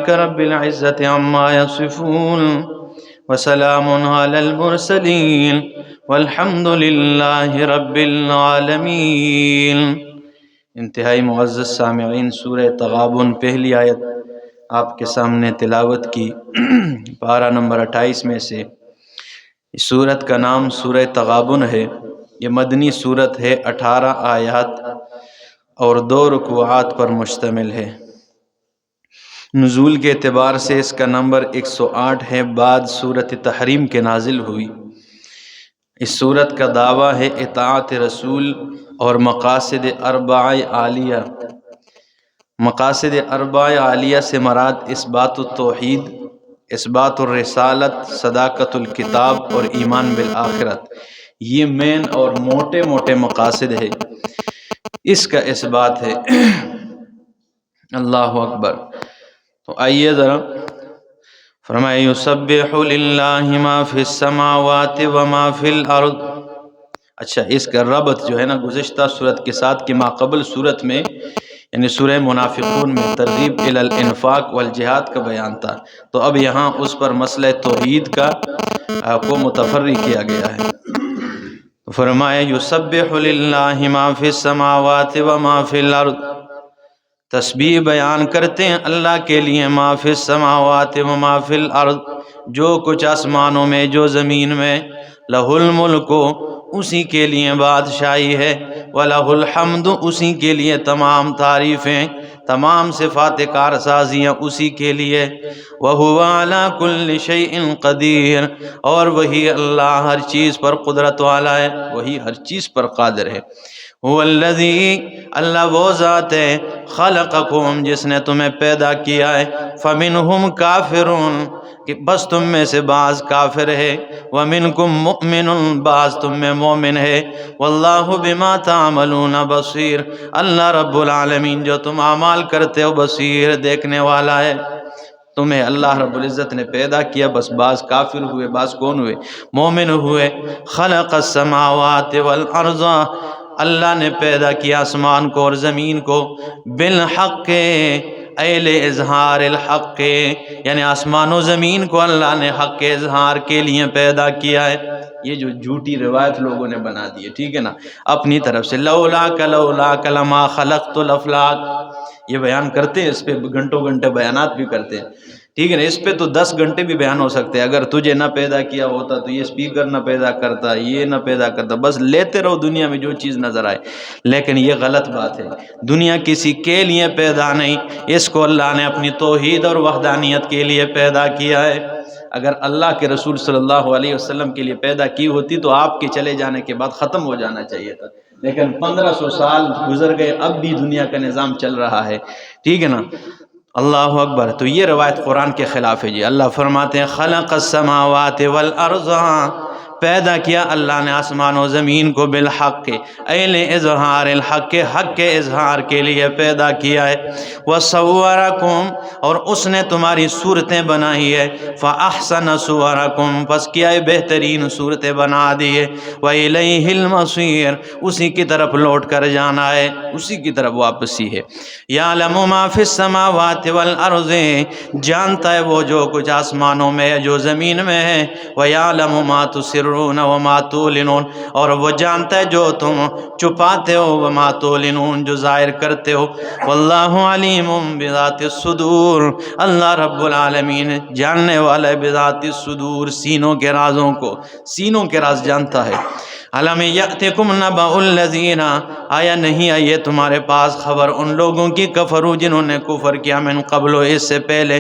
ربك رب العزة عما يصفون وسلام على المرسلين والحمد لله رب العالمين۔ انتہائی معزز سامعین، سورہ تغابن پہلی آیت آپ کے سامنے تلاوت کی، پارہ نمبر 28 میں سے۔ اس سورت کا نام سورہ تغابن ہے۔ یہ مدنی سورت ہے، 18 آیات اور 2 رکوعات پر مشتمل ہے۔ نزول کے اعتبار سے اس کا نمبر 108 ہے، بعد سورت تحریم کے نازل ہوئی۔ اس سورت کا دعویٰ ہے اطاعت رسول اور مقاصد اربع عالیہ۔ مقاصد اربع عالیہ سے مراد اثبات التوحید، اثبات الرسالت، صداقت الکتاب اور ایمان بالآخرت۔ یہ مین اور موٹے موٹے مقاصد ہے، اس کا اثبات ہے۔ اللہ اکبر۔ تو آئیے ذرا فرمائے یسبح للہ ما فی السماوات وما فی الارض۔ اچھا، اس کا ربط جو ہے نا گزشتہ صورت کے ساتھ کہ ما قبل صورت میں یعنی سورہ منافقون میں ترغیب الی الانفاق والجہاد کا بیان تھا، تو اب یہاں اس پر مسئلہ توحید کا کو متفرع کیا گیا ہے۔ فرمایا یسبح للہ ما فی السماوات وما فی الارض، تسبیح بیان کرتے ہیں اللہ کے لیے ما فی السماوات وما فی الارض، جو کچھ آسمانوں میں جو زمین میں، لہ الملک، اسی کے لیے بادشاہی ہے، وَلَهُ الْحَمْدُ، اسی کے لیے تمام تعریفیں، تمام صفات کارسازیاں اسی کے لیے، وَهُوَ عَلَى كُلِّ شَيْءٍ قَدِيرٌ، اور وہی اللہ ہر چیز پر قدرت والا ہے، وہی ہر چیز پر قادر ہے۔ هُوَ الَّذِي، اللہ وہ ذات ہے، خَلَقَكُمْ، جس نے تمہیں پیدا کیا ہے، فَمِنْهُمْ كَافِرٌ، کہ بس تم میں سے بعض کافر ہے، وَمِنْكُمْ مُؤْمِنٌ، بعض تم میں مومن ہے، وَاللَّهُ بِمَا تَعْمَلُونَ بَصِيرٌ، اللہ رب العالمین جو تم اعمال کرتے ہو بصیر، دیکھنے والا ہے۔ تمہیں اللہ رب العزت نے پیدا کیا، بس بعض کافر ہوئے، بعض کون ہوئے؟ مومن ہوئے۔ خلق السماوات والارض، اللہ نے پیدا کیا آسمان کو اور زمین کو، بالحق، ایل اظہار الحق، یعنی آسمان و زمین کو اللہ نے حق کے اظہار کے لیے پیدا کیا ہے۔ یہ جو جھوٹی روایت لوگوں نے بنا دی ہے، ٹھیک ہے نا، اپنی طرف سے لولاک لما خلقت الافلاک، یہ بیان کرتے ہیں، اس پہ گھنٹوں گھنٹے بیانات بھی کرتے ہیں، ٹھیک ہے نا، اس پہ تو 10 گھنٹے بھی بیان ہو سکتے ہیں۔ اگر تجھے نہ پیدا کیا ہوتا تو یہ سپیکر نہ پیدا کرتا، یہ نہ پیدا کرتا، بس لیتے رہو دنیا میں جو چیز نظر آئے، لیکن یہ غلط بات ہے۔ دنیا کسی کے لیے پیدا نہیں، اس کو اللہ نے اپنی توحید اور وحدانیت کے لیے پیدا کیا ہے۔ اگر اللہ کے رسول صلی اللہ علیہ وسلم کے لیے پیدا کی ہوتی تو آپ کے چلے جانے کے بعد ختم ہو جانا چاہیے تھا، لیکن 1500 سال گزر گئے، اب بھی دنیا کا نظام چل رہا ہے، ٹھیک ہے نا۔ اللہ اکبر۔ تو یہ روایت قرآن کے خلاف ہے جی۔ اللہ فرماتے ہیں خلق السماوات والارض، پیدا کیا اللہ نے آسمان و زمین کو، بالحق، ایل اظہار الحق، حق کے اظہار کے لیے پیدا کیا ہے، وصورکم، اور اس نے تمہاری صورتیں بنائی ہے، فاحسن صورکم، پس کیا ہے بہترین صورتیں بنا دیے، والیہ المصیر، اسی کی طرف لوٹ کر جانا ہے، اسی کی طرف واپسی ہے۔ یعلم ما فی السماوات والارض، جانتا ہے وہ جو کچھ آسمانوں میں ہے جو زمین میں ہے، ویعلم ما تسرون وما تعلنون، اور وہ جانتا ہے جو تم چھپاتے ہو، وما تعلنون، جو ظاہر کرتے ہو، واللہ علیم بذات الصدور، اللہ رب العالمین جاننے والا ہے بذات الصدور، سینوں کے رازوں کو، سینوں کے راز جانتا ہے۔ الم یأتکم نبأ الذین، آیا نہیں آئیے تمہارے پاس خبر ان لوگوں کی، کفروا، جنہوں نے کفر کیا، من قبل، اس سے پہلے،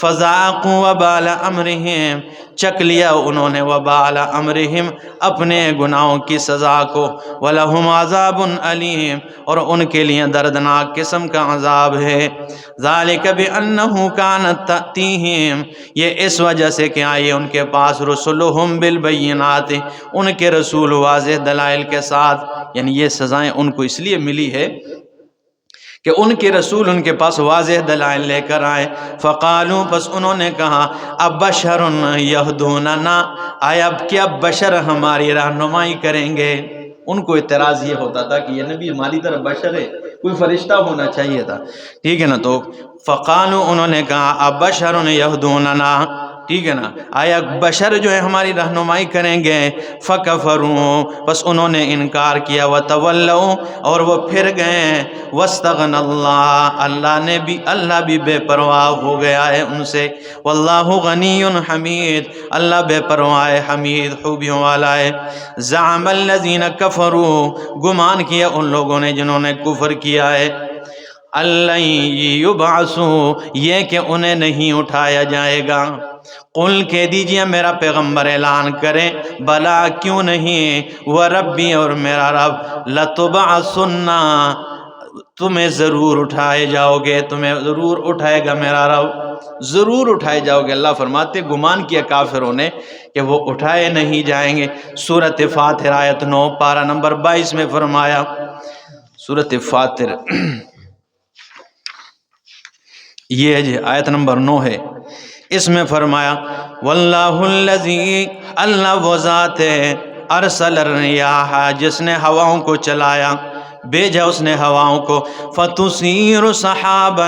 فذاقوا وبال امرہم، چکھ لیا انہوں نے وبال امرہم، اپنے گناہوں کی سزا کو، وَلَهُمْ عَذَابٌ عَلِيمٌ، اور ان کے لیے دردناک قسم کا عذاب ہے۔ ذَلِكَ بِأَنَّهُ كَانَتْ تَأْتِيهِمْ، یہ اس وجہ سے کہ آئے ان کے پاس رسلہم بالبینات، ان کے رسول واضح دلائل کے ساتھ، یعنی یہ سزائیں ان کو اس لیے ملی ہے کہ ان کے رسول ان کے پاس واضح دلائل لے کر آئے۔ فقالوا، پس انہوں نے کہا، اب بشر یہدوننا، آیا اب کیا بشر ہماری رہنمائی کریں گے؟ ان کو اعتراض یہ ہوتا تھا کہ یہ نبی ہماری طرح بشر ہے، کوئی فرشتہ ہونا چاہیے تھا، ٹھیک ہے نا۔ تو فقالو انہوں نے کہا ابشر یہدوننا، ٹھیک ہے نا، آیا بشر جو ہے ہماری رہنمائی کریں گے؟ فکفروا، بس انہوں نے انکار کیا، وتولوا، اور وہ پھر گئے، واستغنى اللہ، اللہ بھی بے پرواہ ہو گیا ہے ان سے، واللہ غنی حمید، اللہ بے پرواہ ہے، حمید خوبیوں والا ہے۔ زعم الذین کفروا، گمان کیا ان لوگوں نے جنہوں نے کفر کیا ہے، اللہ یبعثوا، یہ کہ انہیں نہیں اٹھایا جائے گا۔ قل کہہ دیجئے میرا پیغمبر اعلان کریں، بلا کیوں نہیں، وربی، اور میرا رب، لتبعثن، تمہیں ضرور اٹھائے جاؤ گے، تمہیں ضرور اٹھائے گا میرا رب، ضرور اٹھائے جاؤ گے۔ اللہ فرماتے گمان کیا کافروں نے کہ وہ اٹھائے نہیں جائیں گے۔ سورۃ فاطر آیت 9 پارہ نمبر 22 میں فرمایا، سورۃ فاطر یہ جی آیت نمبر 9 ہے، اس میں فرمایا واللہ الذی، اللہ وہ ذات ہے، ارسل الریاح، جس نے ہواؤں کو چلایا، بھیجا اس نے ہواؤں کو، فتصیر سحابا،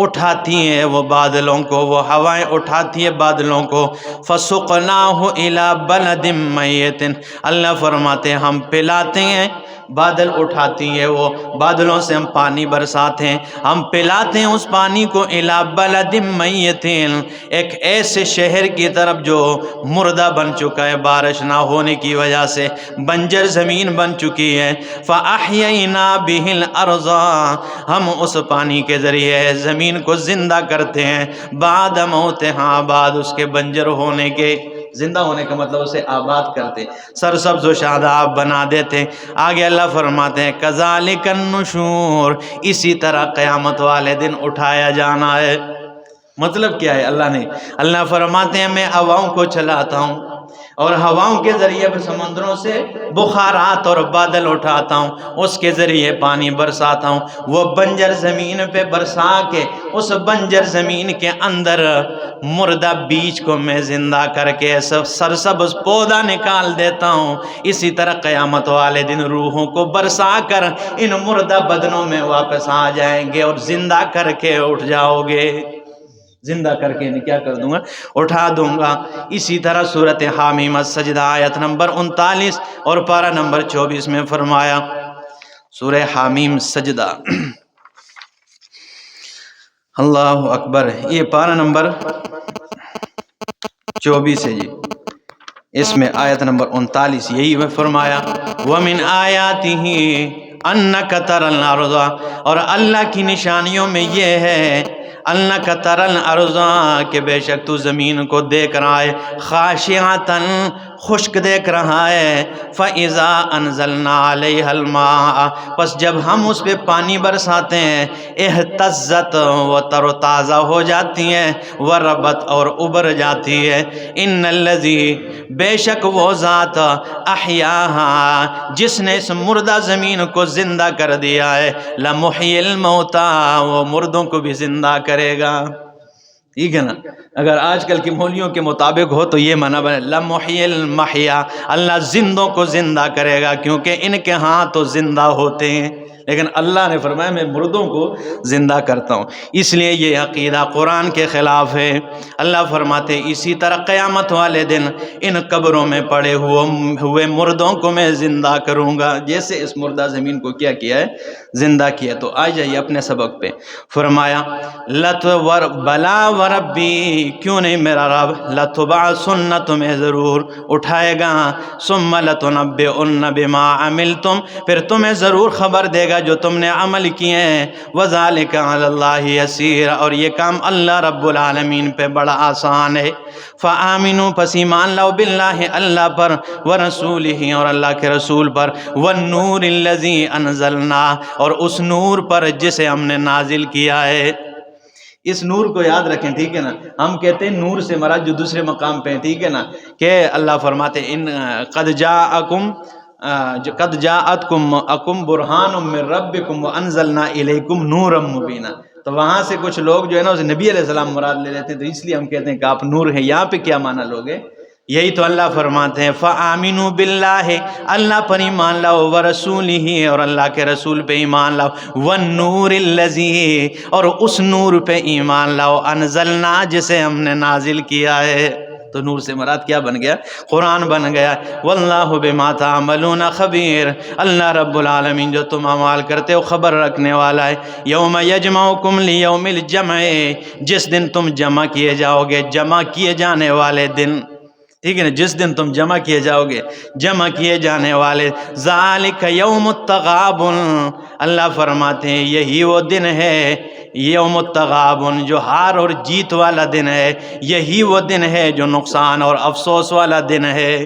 اٹھاتی ہیں وہ بادلوں کو، وہ ہوائیں اٹھاتی ہیں بادلوں کو، فسقناہ الی بلد میت، اللہ فرماتے ہیں ہم پلاتے ہیں، بادل اٹھاتی ہے وہ، بادلوں سے ہم پانی برساتے ہیں، ہم پلاتے ہیں اس پانی کو، الی بلد میت، ایک ایسے شہر کی طرف جو مردہ بن چکا ہے بارش نہ ہونے کی وجہ سے، بنجر زمین بن چکی ہے، فاحیینا بہ الارض، ہم اس پانی کے ذریعے زمین کو زندہ کرتے ہیں، بعد موتہا، بعد اس کے بنجر ہونے کے، زندہ ہونے کا مطلب اسے آباد کرتے، سرسبز و شاداب بنا دیتے۔ آگے اللہ فرماتے ہیں کذالک النشور، اسی طرح قیامت والے دن اٹھایا جانا ہے۔ مطلب کیا ہے اللہ فرماتے ہیں میں ہواؤں کو چلاتا ہوں، اور ہواؤں کے ذریعے سمندروں سے بخارات اور بادل اٹھاتا ہوں، اس کے ذریعے پانی برساتا ہوں، وہ بنجر زمین پہ برسا کے اس بنجر زمین کے اندر مردہ بیج کو میں زندہ کر کے سرسبز پودا نکال دیتا ہوں۔ اسی طرح قیامت والے دن روحوں کو برسا کر ان مردہ بدنوں میں واپس آ جائیں گے اور زندہ کر کے اٹھ جاؤ گے، زندہ کر کے انہیں کیا کر دوں گا، اٹھا دوں گا۔ اسی طرح سورۃ حامیم السجدہ آیت نمبر 39 اور پارہ نمبر 24 میں فرمایا، سورہ حامیم سجدہ، اللہ اکبر، یہ پارہ نمبر 24 ہے جی، اس میں آیت نمبر 39 یہی میں فرمایا وَمِنْ آیَاتِهِ أَنَّكَ تَرَى الْأَرْضَ، اور اللہ کی نشانیوں میں یہ ہے أَنَّكَ تَرَى الْأَرْضَ، کہ بے شک تو زمین کو دیکھ رہا ہے، خاشعۃً، خشک دیکھ رہا ہے، فَإِذَا أَنزَلْنَا عَلَيْهَا الْمَاءَ، پس جب ہم اس پہ پانی برساتے ہیں، اہتزت، وہ تر و تازہ ہو جاتی ہیں، وربت، اور ابر جاتی ہے، ان الذی، بے شک وہ ذات، احیاہا، جس نے اس مردہ زمین کو زندہ کر دیا ہے، لمحیی الموتى، وہ مردوں کو بھی زندہ کرے گا، ٹھیک ہے نا۔ اگر آج کل کی مولویوں کے مطابق ہو تو یہ معنی بنے لمحیی المحیا، اللہ زندوں کو زندہ کرے گا، کیونکہ ان کے ہاں تو زندہ ہوتے ہیں، لیکن اللہ نے فرمایا میں مردوں کو زندہ کرتا ہوں، اس لیے یہ عقیدہ قرآن کے خلاف ہے۔ اللہ فرماتے اسی طرح قیامت والے دن ان قبروں میں پڑے ہوئے مردوں کو میں زندہ کروں گا، جیسے اس مردہ زمین کو کیا کیا ہے، زندہ کیا۔ تو آ جائیے اپنے سبق پہ، فرمایا بلا وربی، کیوں نہیں میرا رب، لتبعثن، تمہیں ضرور اٹھائے گا، ثم لتنبئن بما عملتم، پھر تمہیں ضرور خبر دے گا جو تم نے عمل کیے ہیں، وذالک علی اللہ یسیر، اور یہ کام اللہ رب العالمین پہ بڑا آسان ہے۔ فآمنوا، پس ایمان لاؤ، باللہ، اللہ پر، ورسولہ، اور اللہ کے رسول پر، والنور الذی انزلنا، اور اس نور پر جسے ہم نے نازل کیا ہے۔ اس نور کو یاد رکھیں، ٹھیک ہے نا، ہم کہتے ہیں نور سے مراد جو دوسرے مقام پہ ہیں، ٹھیک ہے نا، کہ اللہ فرماتے ان قد جاءتکم برہان من ربکم وانزلنا الیکم نورا مبینا، تو وہاں سے کچھ لوگ جو ہے نا اسے نبی علیہ السلام مراد لے لیتے ہیں، تو اس لیے ہم کہتے ہیں کہ آپ نور ہیں۔ یہاں پہ کیا معنی لوگ ہیں یہی تو اللہ فرماتے ہیں فآمنوا باللہ، اللہ پر ایمان لاؤ، ورسولہ، اور اللہ کے رسول پہ ایمان لاؤ، والنور الذی، اور اس نور پہ ایمان لاؤ، انزلنا، جسے ہم نے نازل کیا ہے۔ تو نور سے مراد کیا بن گیا؟ قرآن بن گیا۔ واللہ بما تعملون خبیر، اللہ رب العالمین جو تم اعمال کرتے ہو خبر رکھنے والا ہے۔ یوم یجمعکم لیوم الجمع، جس دن تم جمع کیے جاؤ گے، جمع کیے جانے والے دن، ٹھیک ہے نا، جس دن تم جمع کیے جاؤ گے، جمع کیے جانے والے، ذالک یوم التغابن، اللہ فرماتے ہیں یہی وہ دن ہے، یوم التغابن، جو ہار اور جیت والا دن ہے، یہی وہ دن ہے جو نقصان اور افسوس والا دن ہے۔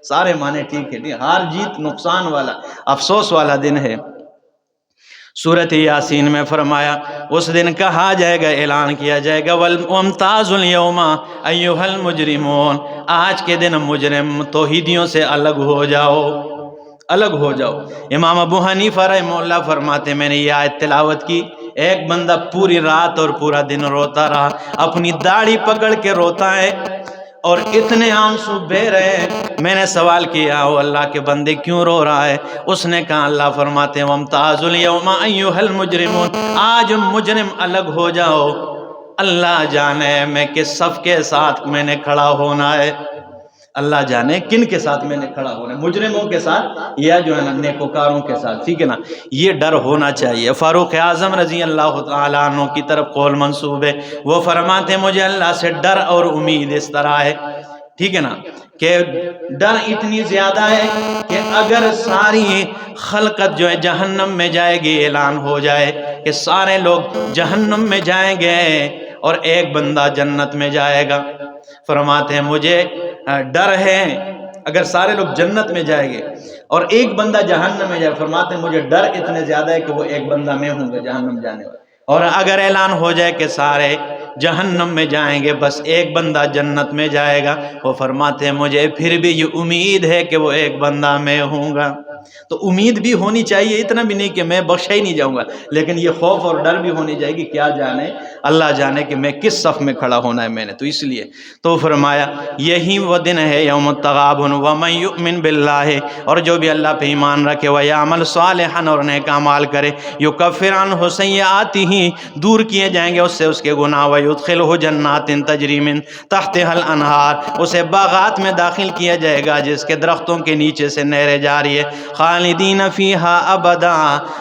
سارے معنی ٹھیک ہے، ہار جیت نقصان والا افسوس والا دن ہے۔ سورۃ یاسین میں فرمایا اس دن کہا جائے گا، اعلان کیا جائے گا، وَامْتَازُوا الْيَوْمَ أَيُّهَا الْمُجْرِمُونَ، آج کے دن مجرم توحیدیوں سے الگ ہو جاؤ، الگ ہو جاؤ۔ امام ابو حنیفہ رحمہ اللہ فرماتے میں نے یہ آیت تلاوت کی، ایک بندہ پوری رات اور پورا دن روتا رہا، اپنی داڑھی پکڑ کے روتا ہے اور اتنے آنسو بہ رہے ہیں۔ میں نے سوال کیا او اللہ کے بندے کیوں رو رہا ہے؟ اس نے کہا اللہ فرماتے ہیں وَامْتَازُوا الْيَوْمَ أَيُّهَا الْمُجْرِمُونَ، آج مجرم الگ ہو جاؤ، اللہ جانے میں کس صف کے ساتھ میں نے کھڑا ہونا ہے، اللہ جانے کن کے ساتھ میں نے کھڑا ہونا ہے، مجرموں کے ساتھ یا جو ہے نا نیکوکاروں کے ساتھ، ٹھیک ہے نا، یہ ڈر ہونا چاہیے۔ فاروق اعظم رضی اللہ تعالیٰ عنہ کی طرف قول منسوب ہے، وہ فرماتے ہیں مجھے اللہ سے ڈر اور امید اس طرح ہے، ٹھیک ہے نا، کہ ڈر اتنی زیادہ ہے کہ اگر ساری خلقت جو ہے جہنم میں جائے گی، اعلان ہو جائے کہ سارے لوگ جہنم میں جائیں گے اور ایک بندہ جنت میں جائے گا، فرماتے ہیں مجھے ڈر ہے اگر سارے لوگ جنت میں جائیں گے اور ایک بندہ جہنم میں جائے، فرماتے ہیں مجھے ڈر اتنے زیادہ ہے کہ وہ ایک بندہ میں ہوں گا جہنم جانے والا، اور اگر اعلان ہو جائے کہ سارے جہنم میں جائیں گے بس ایک بندہ جنت میں جائے گا، وہ فرماتے ہیں مجھے پھر بھی یہ امید ہے کہ وہ ایک بندہ میں ہوں گا۔ تو امید بھی ہونی چاہیے، اتنا بھی نہیں کہ میں بخشا ہی نہیں جاؤں گا، لیکن یہ خوف اور ڈر بھی ہونی چاہیے کہ کیا جانے، اللہ جانے کہ میں کس صف میں کھڑا ہونا ہے میں نے، تو اس لیے تو فرمایا یہی وہ دن ہے یوم التغابن، ومن یؤمن باللہ، اور جو بھی اللہ پہ ایمان رکھے، ویعمل صالحا، اور نیک اعمال کرے، یکفر عنہ سیئاتہ، دور کیے جائیں گے اس سے اس کے گناہ، ویدخلہ جنات تجری من تحتها الانہار، اسے باغات میں داخل کیا جائے گا جس کے درختوں کے نیچے سے نہریں جاری ہے، خالدین فیہا ابدا،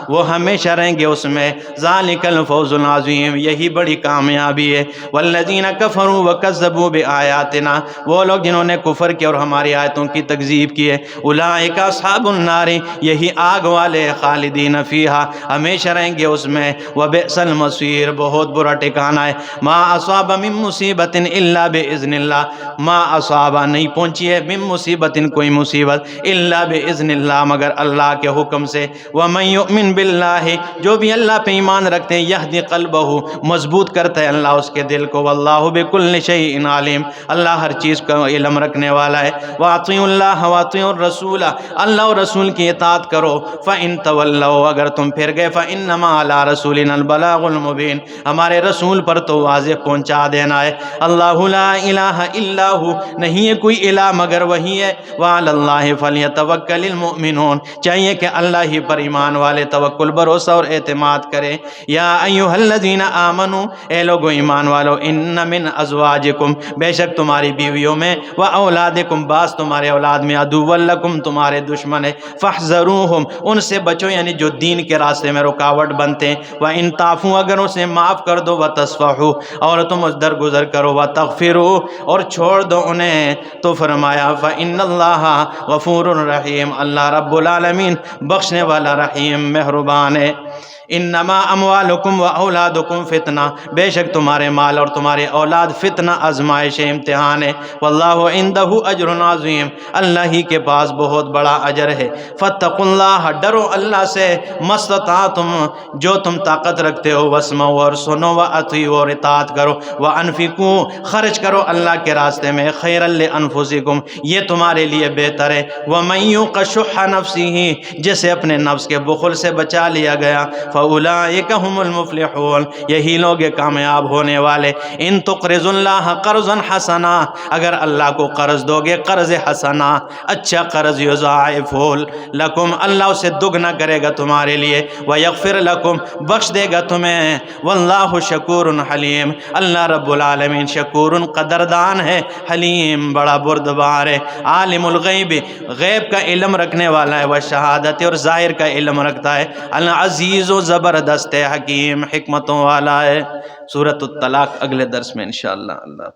وہ ہمیشہ رہیں گے اس میں، ذالک الفوز العظیم، یہی بڑی کامیابی ہے۔ والذین کفروا وکذبوا بآیاتنا، وہ لوگ جنہوں نے کفر کیا اور ہماری آیتوں کی تکذیب کی ہے، اولئک اصحاب النار، یہی آگ والے، خالدین فیہا، ہمیشہ رہیں گے اس میں، وبئس المصیر، بہت برا ٹھکانہ ہے۔ ما اصاب من مصیبت الا باذن اللہ، ما اصاب، نہیں پہنچی ہے، من مصیبت، کوئی مصیبت، الا باذن اللہ، مگر اللہ کے حکم سے۔ ومن یؤمن باللہ، جو بھی اللہ پہ ایمان رکھتے ہیں، یہدی قلبہ، مضبوط کرتا ہے اللہ اس کے دل کو، واللہ بکل شیء علیم، اللہ ہر چیز کا علم رکھنے والا ہے۔ واطیعوا اللہ واطیعوا الرسول، اللہ اور رسول کی اطاعت کرو، فإن تولوا، اگر تم پھر گئے، فإنما علی رسولنا البلاغ المبین، ہمارے رسول پر تو واضح پہنچا دینا ہے۔ اللہ لا الہ الا ہو، نہیں ہے کوئی الہ مگر وہی ہے، وعلی اللہ فلیتوکل المؤمنون، چاہیے کہ اللہ ہی پر ایمان والے توکل، بھروسہ اور اعتماد کریں۔ یا ایھا الذین آمنوا، اے لوگو ایمان والو، ان من ازواجکم، بے شک تمہاری بیویوں میں، و اولادکم، بعض تمہارے اولاد میں، عدو لکم، تمہارے دشمن ہے، فاحذروہم، ان سے بچو، یعنی جو دین کے راستے میں رکاوٹ بنتے ہیں، وان تعفوا، اگر اسے معاف کر دو، وتصفحوا، اور تم اس درگزر کرو، وتغفروا، اور چھوڑ دو انہیں، تو فرمایا فإن اللہ غفور رحیم، اللہ رب العالمین بخشنے والا رحیم مہربان ہے۔ انما اموالکم و اولادکم فتنہ، بے شک تمہارے مال اور تمہارے اولاد فتنہ، آزمائش، امتحان ہے، واللہ عندہ اجر عظیم، اللہ ہی کے پاس بہت بڑا اجر ہے۔ فاتقوا اللہ، ڈرو اللہ سے، ما استطعتم، جو تم طاقت رکھتے ہو، واسمعوا، اور سنو، واطیعوا، اور اطاعت کرو، وانفقوا، خرچ کرو اللہ کے راستے میں، خیرا لانفسکم، یہ تمہارے لیے بہتر ہے۔ ومن یوق شح نفسہ، جسے اپنے نفس کے بخل سے بچا لیا گیا، فاولئک هم المفلحون، یہی لوگ کامیاب ہونے والے۔ ان تقرضوا اللہ قرضا حسنا، اگر اللہ کو قرض دو گے قرض حسنا، اچھا قرض، یضاعفہ لکم، اللہ اسے دگنا کرے گا تمہارے لیے، ویغفر لکم، بخش دے گا تمہیں، واللہ شکور حلیم، اللہ رب العالمین شکور قدردان ہے، حلیم بڑا بردبار ہے، عالم الغیب، غیب کا علم رکھنے والا ہے، والشہادت، اور ظاہر کا علم رکھتا ہے، العزیز و زبردست ہے، حکیم حکمتوں والا ہے۔ سورۃ الطلاق اگلے درس میں انشاءاللہ۔ اللہ